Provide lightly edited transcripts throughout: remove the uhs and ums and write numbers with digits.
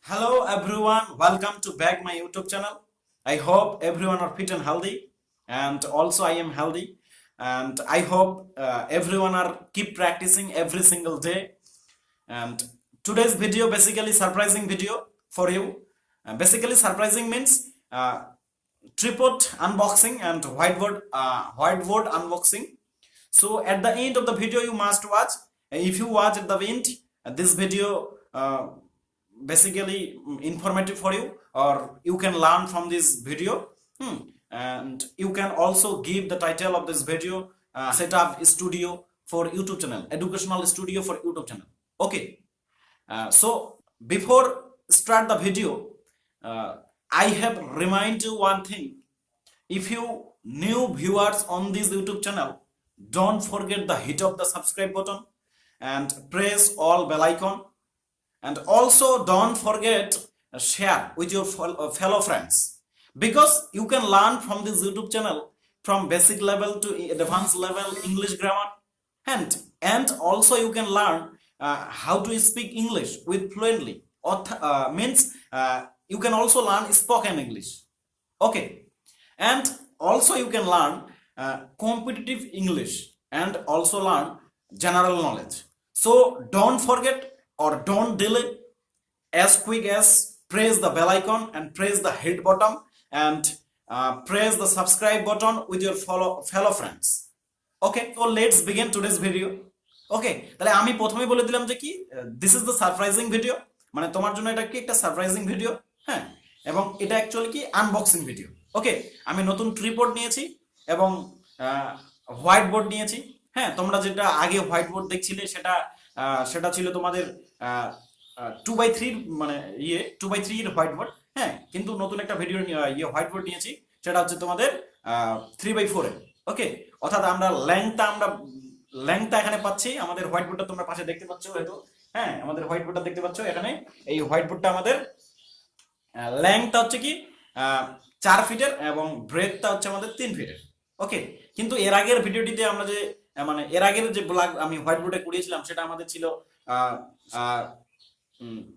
Hello everyone, welcome to back my YouTube channel. I hope everyone are fit and healthy, and also I am healthy, and I hope everyone are keep practicing every single day. And today's video basically surprising video for you. Basically surprising means tripod unboxing and whiteboard unboxing. So at the end of the video you must watch. If you watch at the end, this video basically informative for you, or you can learn from this video. And you can also give the title of this video setup studio for YouTube channel, educational studio for YouTube channel. Okay. So before start the video, I have remind you one thing. If you new viewers on this YouTube channel, don't forget the hit of the subscribe button and press all bell icon, and also don't forget share with your fellow friends, because you can learn from this YouTube channel from basic level to advanced level English grammar, and also you can learn how to speak English with fluently, or means you can also learn spoken English. Okay. And also you can learn competitive English and also learn general knowledge. So don't forget or don't delay, as quick as press the bell icon and press the hit button, and press the subscribe button with your fellow friends. Okay, so let's begin today's video. ওকে, তাহলে আমি প্রথমেই বলে দিলাম যে কি this is the surprising video, মানে তোমার জন্য এটা কি একটা সারপ্রাইজিং ভিডিও। হ্যাঁ, এবং এটা অ্যাকচুয়ালি কি আনবক্সিং ভিডিও। ওকে, আমি নতুন ট্রিপড নিয়েছি এবং হোয়াইট বোর্ড নিয়েছি। হ্যাঁ, তোমরা যেটা আগে হোয়াইট বোর্ড দেখছিলে সেটা ছিল তোমাদের 2x3 মানে 2x3 এর হোয়াইট বোর্ড। হ্যাঁ, কিন্তু নতুন একটা ভিডিও হোয়াইট বোর্ড নিয়েছি, সেটা হচ্ছে তোমাদের 3x4 এর। ওকে, অর্থাৎ আমরা ল্যাংথটা এখানে পাচ্ছি। আমাদের হোয়াইট বোর্ডটা তোমরা পাশে দেখতে পাচ্ছ হয়তো। হ্যাঁ, আমাদের হোয়াইট বোর্ডটা দেখতে পাচ্ছ এখানে। এই হোয়াইট বোর্ডটা আমাদের ল্যাংথটা হচ্ছে কি 4 ফিটের এবং ব্রেডটা হচ্ছে আমাদের 3 ফিটের। ওকে, কিন্তু এর আগের ভিডিওটিতে আমরা যে মানে এর আগের যে ব্লগ আমি হোয়াইট বোর্ডে করিয়েছিলাম, সেটা আমাদের ছিল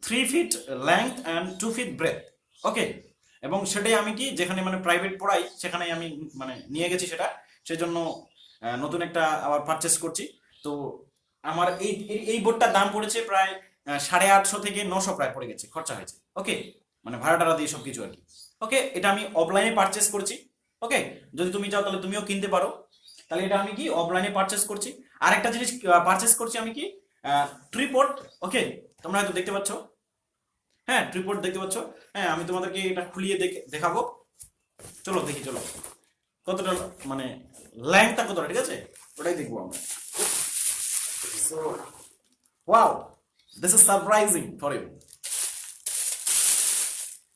3 feet length and 2 feet breadth. Okay, এবং সেটাই আমি কি যেখানে মানে প্রাইভেট পড়াই সেখানে আমি মানে নিয়ে গেছি সেটা, সেজন্য নতুন একটা আবার পারচেস করছি। তো আমার এই বোর্ডটার দাম পড়েছে প্রায় 850 থেকে 900 প্রায় পড়ে গেছে, খরচা হয়েছে। ওকে, মানে ভাড়া টাড়া দিয়ে সবকিছু আর কি। ওকে, এটা আমি অফলাইনে পারচেস করছি। ওকে, যদি তুমি চাও তাহলে তুমিও কিনতে পারো। তাহলে এটা আমি কি অফলাইনে পারচেস করছি। আর একটা জিনিস পারচেস করছি আমি কি ট্রিপড। ওকে, তোমরা হয়তো দেখতে পাচ্ছ। হ্যাঁ, ট্রিপড দেখতে পাচ্ছ। হ্যাঁ, আমি তোমাদেরকে এটা খুলিয়ে দেখাবো। চলো দেখি, চলো কতটা মানে ল্যাংথটা কতটা, ঠিক আছে, ওটাই দেখবো আমরা। So wow, this is surprising for you.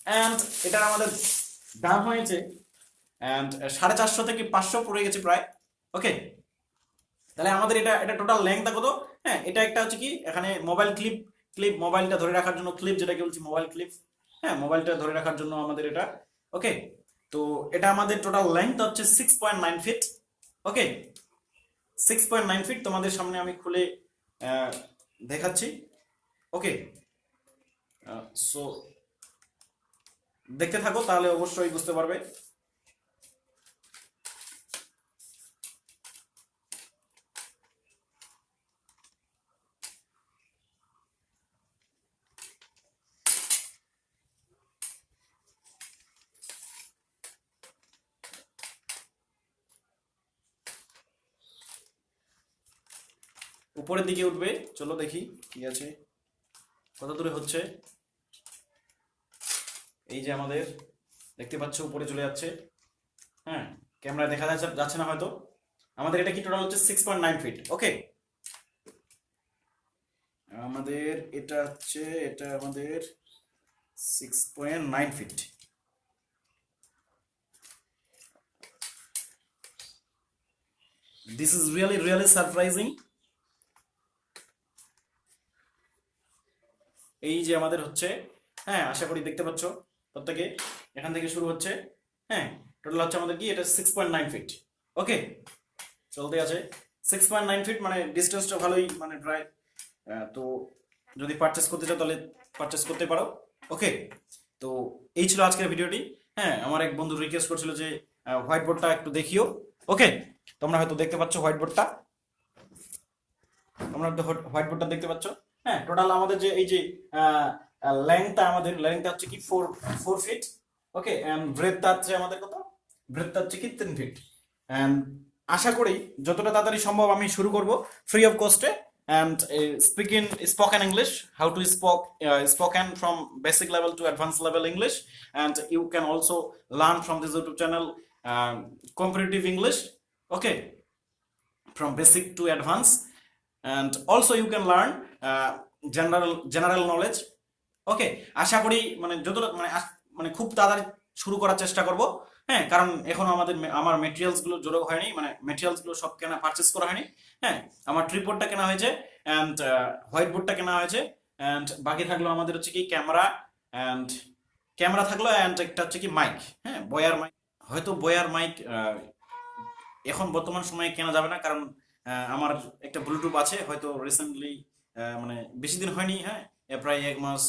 And এটা আমাদের দাম হয়েছে অ্যান্ড 450 থেকে 500 পড়ে গেছে প্রায়। ওকে, তাহলে আমাদের এটা টোটাল লেংথটা কত? হ্যাঁ, এটা একটা হচ্ছে কি এখানে মোবাইল ক্লিপ মোবাইলটা ধরে রাখার জন্য ক্লিপ, যেটাকে বলছি মোবাইল ক্লিপ। হ্যাঁ, মোবাইলটা ধরে রাখার জন্য আমাদের এটা। ওকে, তো এটা আমাদের টোটাল লেংথ হচ্ছে 6.9 ফিট। ওকে, 6.9 ফিট তোমাদের সামনে আমি খুলে দেখাচ্ছি। ওকে, সো দেখতে থাকো, তাহলে অবশ্যই বুঝতে পারবে। উপরের দিকে উঠবে, চলো দেখি কি আছে, কত দূরে হচ্ছে। এই যে আমাদের দেখতে পাচ্ছ উপরে চলে যাচ্ছে। হ্যাঁ, ক্যামেরায় দেখা যাচ্ছে না হয়তো। আমাদের এটা কি টোটাল হচ্ছে 6.9 ফিট। ওকে, আমাদের এটা আমাদের 6.9 feet. This is really surprising. এই যে আমাদের হচ্ছে, হ্যাঁ আশা করি দেখতে পাচ্ছ প্রত্যেকে, এখান থেকে শুরু হচ্ছে। হ্যাঁ, টোটাল হচ্ছে আমাদের কি এটা 6.9 ফিট। ওকে, চলতে আছে 6.9 ফিট, মানে ডিস্টেন্সটা ভালোই, মানে প্রায়। তো যদি পারচেস করতে চাও তাহলে পারচেস করতে পারো। ওকে, তো এই ছিল আজকের ভিডিওটি। হ্যাঁ, আমার এক বন্ধু রিকোয়েস্ট করছিল যে হোয়াইট বোর্ডটা একটু দেখিও। ওকে, তোমরা হয়তো দেখতে পাচ্ছ হোয়াইট বোর্ডটা, তোমরা হোয়াইট বোর্ডটা দেখতে পাচ্ছ। হ্যাঁ, টোটাল আমাদের যে এই যে লেন্থটা, আমাদের লেন্থটা হচ্ছে কি 4 ফিট। ওকে, এন্ড ব্রেডটা হচ্ছে আমাদের কত, ব্রেডটা হচ্ছে কি 3 ফিট। এন্ড আশা করি যতটা তাড়াতাড়ি সম্ভব আমি শুরু করব ফ্রি অফ কস্টে। And speak in spoken English, how to spoken from basic level to advanced level English. And you can also learn from this YouTube channel competitive English. Okay, from basic to advanced. And also you can learn general knowledge. ওকে, আশা করি মানে যতটা মানে খুব তাড়াতাড়ি শুরু করার চেষ্টা করব। হ্যাঁ, কারণ এখনো আমার মেটেরিয়ালস গুলো জোরো হয়নি, মানে মেটেরিয়ালস গুলো সব কেনা পারচেস করা হয়নি। হ্যাঁ, আমার ট্রিপডটা কেনা হয়েছে অ্যান্ড হোয়াইট বোর্ডটা কেনা হয়েছে অ্যান্ড বাকি থাকলো আমাদের হচ্ছে কি ক্যামেরা থাকলো অ্যান্ড একটা হচ্ছে কি মাইক। হ্যাঁ, বয়ার মাইক, হয়তো বয়ার মাইক এখন বর্তমান সময়ে কেনা যাবে না, কারণ আমার একটা ব্লুটুথ আছে, হয়তো রিসেন্টলি মানে বেশি দিন হয়নি। হ্যাঁ, প্রায় 1 মাস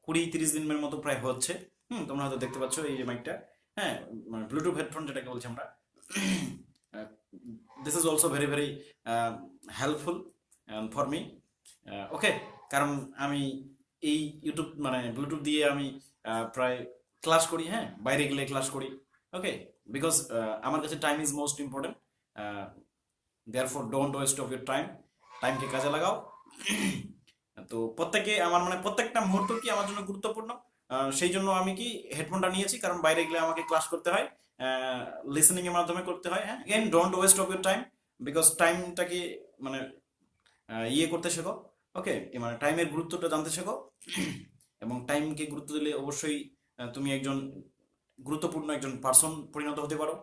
20-30 দিনের মতো প্রায় হচ্ছে। তোমরা হয়তো দেখতে পাচ্ছ এই যে মাইকটা। হ্যাঁ, মানে ব্লুটুথ হেডফোন যেটাকে বলছি আমরা। This is also very very helpful for me. Okay, কারণ আমি এই ইউটিউব মানে ব্লুটুথ দিয়ে আমি প্রায় ক্লাস করি। হ্যাঁ, বাইরে গেলে ক্লাস করি। ওকে, বিকজ আমার কাছে time is most important. Therefore don't waste of your টাইমকে কাজে লাগাও। তো প্রত্যেকে আমার মানে প্রত্যেকটা মুহূর্ত কি আমার জন্য গুরুত্বপূর্ণ, সেই জন্য আমি কি হেডফোনটা নিয়েছি, কারণ বাইরে গেলে আমাকে ক্লাস করতে হয়, লিসেনিং এর মাধ্যমে করতে হয়। হ্যাঁ, again don't waste of your time, because টাইমটাকে মানে ইয়ে করতে শেখো। ওকে, মানে টাইমের গুরুত্বটা জানতে শেখো এবং টাইমকে গুরুত্ব দিলে অবশ্যই তুমি একজন গুরুত্বপূর্ণ একজন পার্সন পরিণত হতে পারো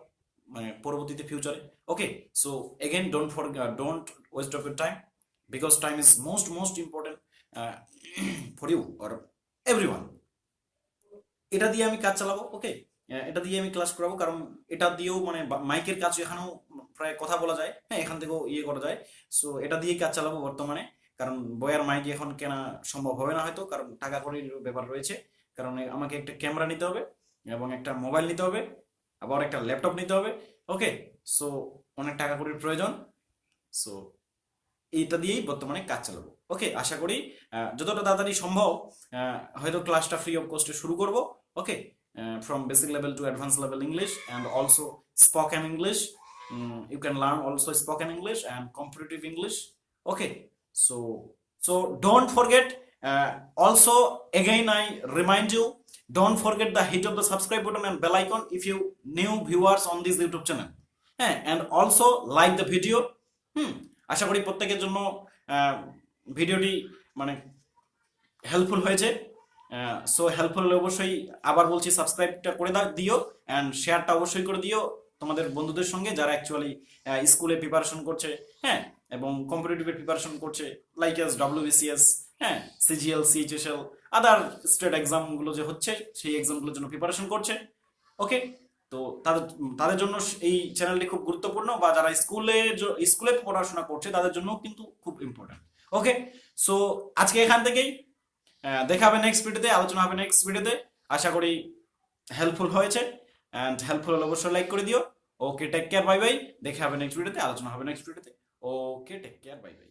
মানে পরবর্তীতে ফিউচারে। Okay, so again don't waste of your time, because time is most important for you or everyone. এটা দিয়ে আমি কাজ চালাবো। ওকে, এটা দিয়ে আমি ক্লাস করাবো, কারণ এটা দিয়েও মানে মাইকের কাজ এখানেও প্রায় কথা বলা যায়। হ্যাঁ, এখান থেকেও ইয়ে করা যায়। সো এটা দিয়েই কাজ চালাবো বর্তমানে, কারণ বয়ার মাইক এখন কেনা সম্ভব হবে না হয়তো, কারণ টাকা কড়ির ব্যাপার রয়েছে। কারণ আমাকে একটা ক্যামেরা নিতে হবে এবং একটা মোবাইল নিতে হবে, আবার একটা ল্যাপটপ নিতে হবে। ওকে, সো অনেক টাকা কড়ির প্রয়োজন। সো এইটা দিয়েই বর্তমানে কাজ চালাবো। ওকে, আশা করি যতটা তাড়াতাড়ি সম্ভব হয়তো ক্লাসটা ফ্রি অফ কস্টে শুরু করব। Okay, from basic level to advance level English and also spoken English. You can learn also spoken English and competitive English. Okay, so don't forget, also again I remind you, don't forget the hit of the subscribe button and bell icon if you new viewers on this YouTube channel. হ্যাঁ, and also like the video. আশা করি প্রত্যেকের জন্য ভিডিওটি মানে helpful হয়েছে। So helpful হলে অবশ্যই আবার বলছি সাবস্ক্রাইবটা করে দিও অ্যান্ড শেয়ারটা অবশ্যই করে দিও তোমাদের বন্ধুদের সঙ্গে যারা অ্যাকচুয়ালি স্কুলে প্রিপারেশন করছে। হ্যাঁ, এবং কম্পিটিটিভের প্রিপারেশন করছে, লাইক এস WBCS, হ্যাঁ, CGL, CHSL, আদার স্টেট এক্সামগুলো যে হচ্ছে সেই এক্সামগুলোর জন্য প্রিপারেশন করছে। ওকে, তো তাদের জন্য এই চ্যানেলটি খুব গুরুত্বপূর্ণ, বা যারা স্কুলে পড়াশোনা করছে তাদের জন্য কিন্তু খুব ইম্পর্টেন্ট। ওকে, সো আজকে এখান থেকেই দেখা হবে নেক্সট ভিডিওতে, আলোচনা হবে নেক্সট ভিডিওতে। আশা করি হেল্পফুল হয়েছে, অ্যান্ড হেল্পফুল হলে অবশ্যই লাইক করে দিও। ওকে, টেক কেয়ার, বাই বাই। দেখা হবে নেক্সট ভিডিওতে, আলোচনা হবে নেক্সট ভিডিওতে। ওকে, টেক কেয়ার, বাই বাই।